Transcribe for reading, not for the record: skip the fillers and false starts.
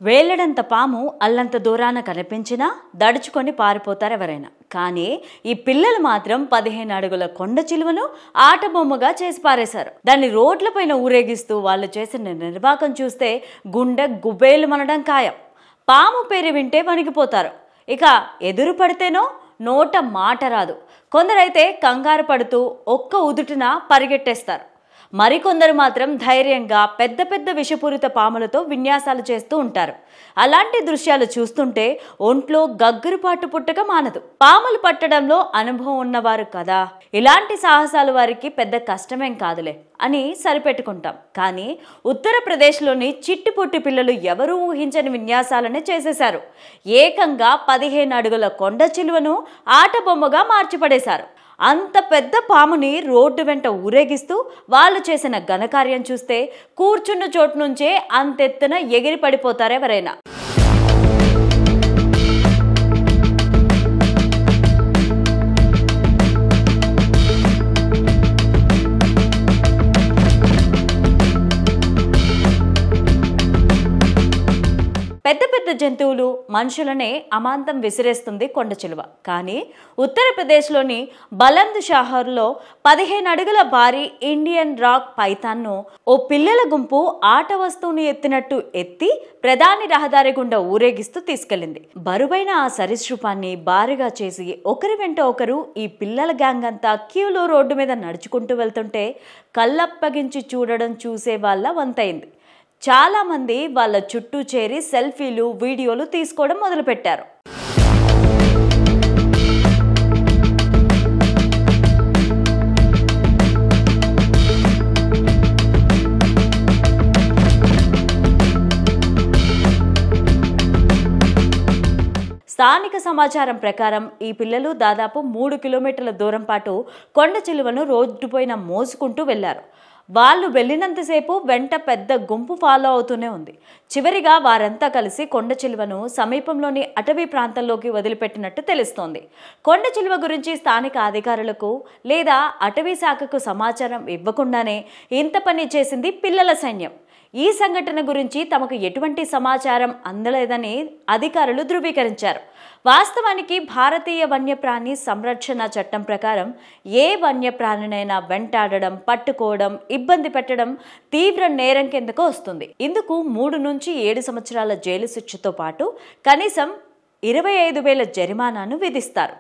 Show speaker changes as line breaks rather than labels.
వేలడంత పాము అల్లంత దూరాన కనిపించినా దడుచుకొని పారిపోతారు ఎవరైనా. కానీ ఈ పిల్లలు మాత్రం 15 అడుగుల కొండ చిలువను ఆట బొమ్మగా చేసి పారేశారు. దాన్ని రోడ్లపైన ఊరేగిస్తూ వాళ్ళు చేసిన నిర్వాకం చూస్తే గుండె గుబేలు మనడం ఖాయం. పాము పేరు వింటే వణికిపోతారు. ఇక ఎదురు పడితేనో నోట మాట రాదు. కొందరైతే కంగారు పడుతూ ఒక్క ఉదుటిన పరిగెట్టేస్తారు. మరికొందరు మాత్రం ధైర్యంగా పెద్ద పెద్ద విషపూరిత పాములతో విన్యాసాలు చేస్తూ ఉంటారు. అలాంటి దృశ్యాలు చూస్తుంటే ఒంట్లో గగ్గురుపాటు పుట్టక మానదు. పాములు పట్టడంలో అనుభవం ఉన్నవారు కదా, ఇలాంటి సాహసాలు వారికి పెద్ద కష్టమేం కాదులే అని సరిపెట్టుకుంటాం. కానీ ఉత్తరప్రదేశ్లోని చిట్టిపొట్టి పిల్లలు ఎవరూ ఊహించని విన్యాసాలనే చేసేశారు. ఏకంగా 15 అడుగుల కొండ చిలువను ఆట బొమ్మగా మార్చిపడేశారు. అంత పెద్ద పాముని రోడ్డు వెంట ఊరేగిస్తూ వాళ్ళు చేసిన ఘనకార్యం చూస్తే కూర్చున్న చోటు నుంచే అంతెత్తున ఎగిరి పడిపోతారెవరైనా. పెద్ద పెద్ద జంతువులు మనుషులనే అమాంతం విసిరేస్తుంది కొండ చిలువ. కానీ ఉత్తరప్రదేశ్లోని బలంద్ షహర్లో 15 అడుగుల భారీ ఇండియన్ రాక్ పైథాన్ను ఓ పిల్లల గుంపు ఆట వస్తువుని ఎత్తినట్టు ఎత్తి ప్రధాని రహదారి గుండా ఊరేగిస్తూ తీసుకెళ్లింది. బరువైన ఆ సరీసృపాన్ని భారీగా చేసి ఒకరి వెంట ఒకరు ఈ పిల్లల గ్యాంగ్ అంతా క్యూలో రోడ్డు మీద నడుచుకుంటూ వెళ్తుంటే కళ్ళప్పగించి చూసే వాళ్ళ వంతైంది. చాలా మంది వాళ్ళ చుట్టూ చేరి సెల్ఫీలు, వీడియోలు తీసుకోవడం మొదలుపెట్టారు. స్థానిక సమాచారం ప్రకారం ఈ పిల్లలు దాదాపు 3 కిలోమీటర్ల దూరం పాటు కొండ చిలువను రోడ్డుపైన మోసుకుంటూ వెళ్లారు. వాళ్ళు వెళ్ళినంతసేపు వెంట పెద్ద గుంపు ఫాలో అవుతూనే ఉంది. చివరిగా వారంతా కలిసి కొండ చిలువను సమీపంలోని అటవీ ప్రాంతంలోకి వదిలిపెట్టినట్టు తెలుస్తోంది. కొండ చిలువ గురించి స్థానిక అధికారులకు లేదా అటవీ శాఖకు సమాచారం ఇవ్వకుండానే ఇంత పని చేసింది పిల్లల సైన్యం. ఈ సంఘటన గురించి తమకు ఎటువంటి సమాచారం అందలేదని అధికారులు ధృవీకరించారు. వాస్తవానికి భారతీయ వన్యప్రాణి సంరక్షణ చట్టం ప్రకారం ఏ వన్యప్రాణినైనా వెంటాడడం, పట్టుకోవడం, ఇబ్బంది పెట్టడం తీవ్ర నేరం కిందకు వస్తుంది. ఇందుకు 3 నుంచి 7 సంవత్సరాల జైలు శిక్షతో పాటు కనీసం 25,000 జరిమానాను విధిస్తారు.